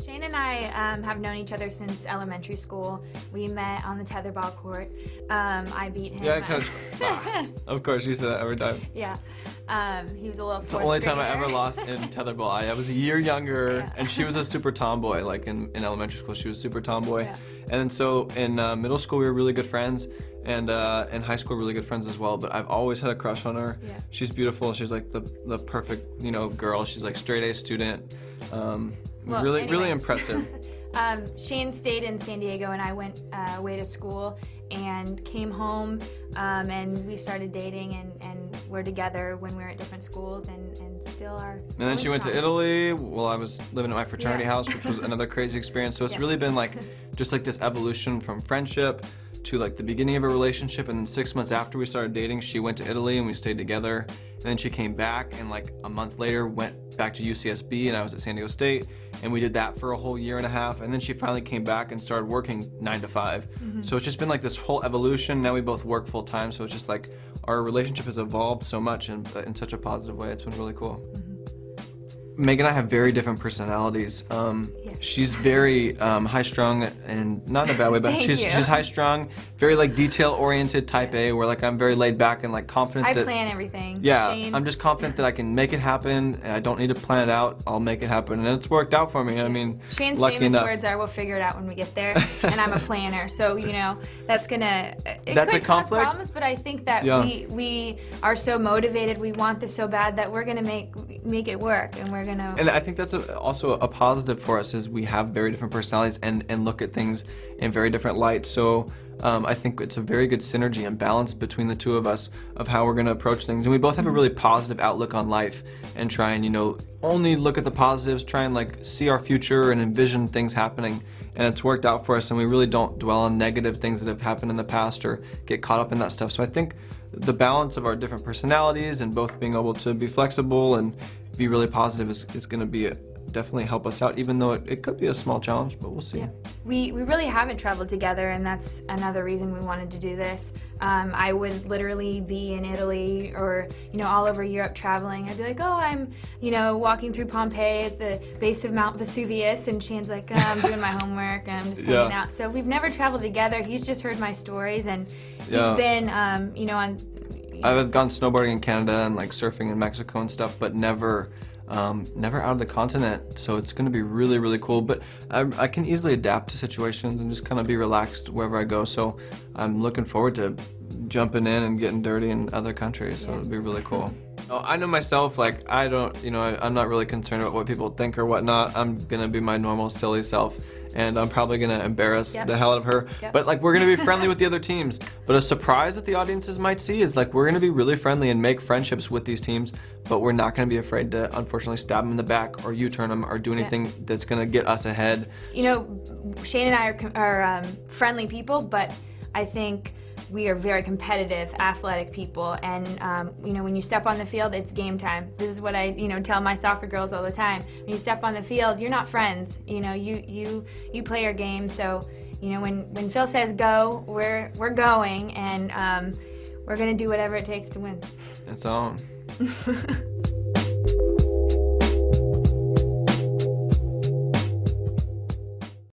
Cheyne and I have known each other since elementary school. We met on the tetherball court. I beat him. Yeah, because of course you say that every time. Yeah, he was a little. It's the only time I ever lost in tetherball. I was a year younger, Yeah. and she was a super tomboy. Like in elementary school, she was super tomboy, Yeah. and then so in middle school we were really good friends, and in high school really good friends as well. But I've always had a crush on her. Yeah. She's beautiful. She's like the perfect girl. She's like straight A student. Well, really anyways. impressive. Shane stayed in San Diego and I went away to school and came home and we started dating and we're together when we were at different schools and still are. And then she went to Italy while I was living at my fraternity house, which was another crazy experience. So it's really been like just like this evolution from friendship to like the beginning of a relationship, and then 6 months after we started dating, she went to Italy and we stayed together. And then she came back and like a month later went back to UCSB and I was at San Diego State, and we did that for a whole year and a half, and then she finally came back and started working 9 to 5. So it's just been like this whole evolution. Now we both work full time, so it's just like our relationship has evolved so much in such a positive way. It's been really cool. Meghan and I have very different personalities. She's very high-strung, and not in a bad way, but she's high-strung, very like detail-oriented, type A, where like I'm very laid back and like confident I that plan everything. yeah, Shane, I'm just confident that I can make it happen, and I don't need to plan it out. I'll make it happen, and it's worked out for me. I mean, Shane's lucky famous enough. words are, "We'll figure it out when we get there," and I'm a planner, so that's gonna. That's could a conflict? cause problems, but I think that we are so motivated. We want this so bad that we're gonna make it work, and we're gonna. And I think that's also a positive for us, is we have very different personalities and look at things in very different lights. So I think it's a very good synergy and balance between the two of us of how we're going to approach things. And we both have a really positive outlook on life and try and, only look at the positives, try and like see our future and envision things happening. And it's worked out for us, and we really don't dwell on negative things that have happened in the past or get caught up in that stuff. So I think the balance of our different personalities and both being able to be flexible and be really positive is going to be definitely help us out, even though it could be a small challenge, but we'll see. Yeah. We really haven't traveled together, and that's another reason we wanted to do this. I would literally be in Italy or all over Europe traveling. I'd be like, oh, I'm walking through Pompeii at the base of Mount Vesuvius, and Shane's like, oh, I'm doing my homework and I'm just hanging out. So we've never traveled together. He's just heard my stories, and he's been on. I've gone snowboarding in Canada and like surfing in Mexico and stuff, but never out of the continent, so it's going to be really, really cool. But I can easily adapt to situations and just kind of be relaxed wherever I go, so I'm looking forward to jumping in and getting dirty in other countries, so it'll be really cool. I know myself, like I don't, I'm not really concerned about what people think or whatnot. I'm going to be my normal silly self, and I'm probably going to embarrass the hell out of her. But like we're going to be friendly with the other teams. But a surprise that the audiences might see is like we're going to be really friendly and make friendships with these teams, but we're not going to be afraid to unfortunately stab them in the back or U-turn them or do anything that's going to get us ahead. Shane and I are friendly people, but I think we are very competitive, athletic people, and when you step on the field, it's game time. This is what I tell my soccer girls all the time. When you step on the field, you're not friends. You play your game. So when Phil says go, we're going, and we're gonna do whatever it takes to win. It's on.